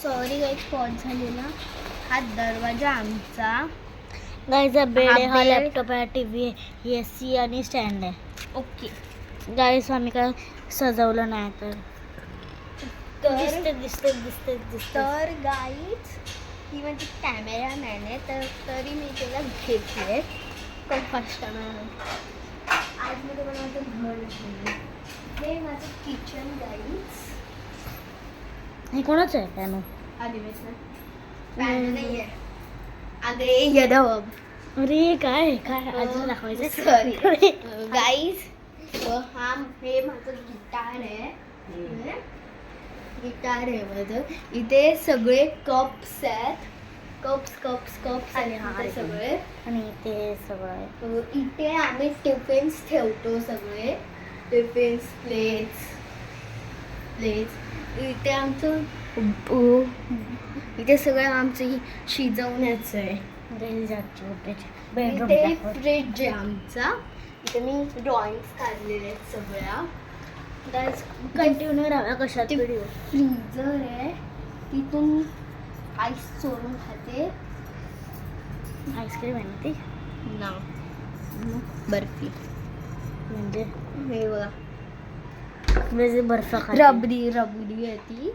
Sorry guys pause झालेला. हा दरवाजा आमचा. गाईचा बेड आहे, हा bed. लॅपटॉप आहे, टीव्ही आहे, AC आणि स्टँड आहे. ओके. गाईस आम्ही काय सजवलं नाही तर तर दिसते तर गाईज ही माझी कॅमेरामॅन आहे, तर तरी मी त्याला घेतले. पण फर्स्ट टाइम आज मी तुम्हाला माझं घर दाखवलं. हे माझं किचन गाईज. हे कोणाचं आहे पॅनो? अधिवेशन पॅन नाही आहे. अगे येदव. अरे काय काय अजून दाखवायचं? Sorry guys. हा हे माझं गिटार आहे. गिटार आहे माझं. इथे सगळे कप्स आहेत. कप्स आणि हा आहेत सगळे. आणि ते सगळं आहे. इथे आम्ही टिफिन्स ठेवतो सगळे. Tiffins plates. इथे आमचं इथे सगळं आमचं शिजवण्याचं आहे. बेडरूम इथे फ्रीज आहे आमचा. इथे मी ड्रॉइंग्स काढलेले आहेत सगळ्या. कंटिन्यू राहा कशात व्हिडिओ. फ्रीजर आहे. तिथून आईस चोरून खाते. आईस्क्रीम आहे ना ती ना बर्फी. म्हणजे हे बघा बर्फ रबडी आहे ती.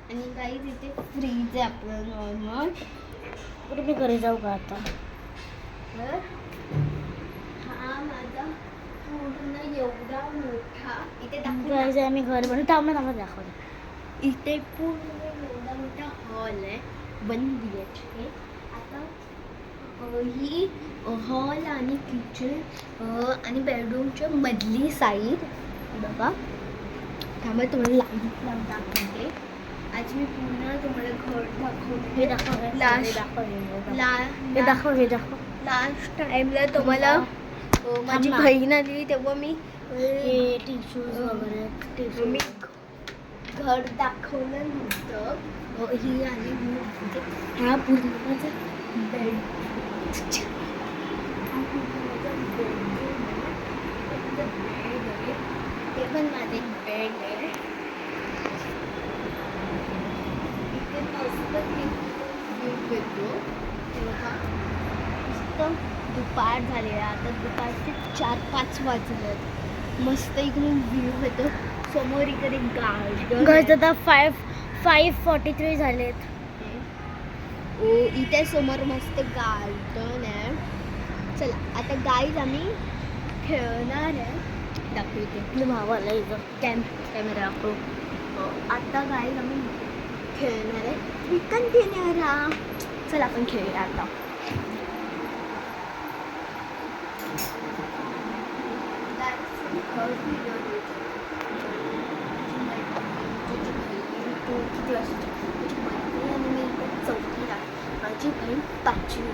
आणि काही तिथे फ्रीज आहे आपलं नॉर्मल. कुठे मी घरी जाऊ का आता? तर हा माझा पूर्ण एवढा मोठा इथे जायचं आम्ही घर बनवून थांबलं दाखवलं. इथे पूर्ण एवढा मोठा हॉल आहे. 1 BHK. आता ही हॉल आणि किचन आणि बेडरूमच्या मधली साईड बघा. त्यामुळे तुम्हाला लाईट दाखवते. आज मी पूर्ण तुम्हाला घर दाखवते. लास्ट टाइमला तुम्हाला माझी बहीण आली तेव्हा मी टिश्यूज वगैरे मी घर दाखवलं नव्हतं. ही आणि हा पूर्ण माझा बेड. ते पण माझे बेड आहे. इथे मस्त येतो. दुपार झालेला. आता दुपारचे 4-5 वाजलेत. मस्त इकडून व्ह्यू येतो. समोर इकडे गार्डन. आता 5:43 झालेत. इथे समोर मस्त गार्डन आहे. चला आता गाईज आम्ही खेळणार आहे. दाखवते भावाला इथं कॅमेरा दाखव. आता गाईज आम्ही खेळणार आहे. कंटिन्यू राहा. चला आपण खेळूया आता. माझी बहीण 5वी.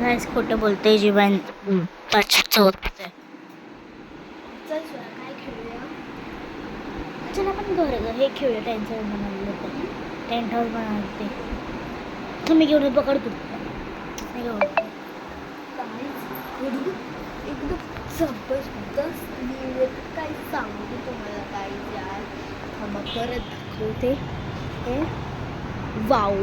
नाहीच खोटं बोलते जीवन 5वीचं होत आहे. चल काय खेळूया. चल आपण घर हे खेळूया. टेंट हाऊस बनवलं होतं. टेंट हाऊस बनवते तुम्ही घेऊन पकडतो. एकदम जबरदस्त व्ह्यू. काय सांगू तुम्हाला काय यार. परत दाखवते. वाव.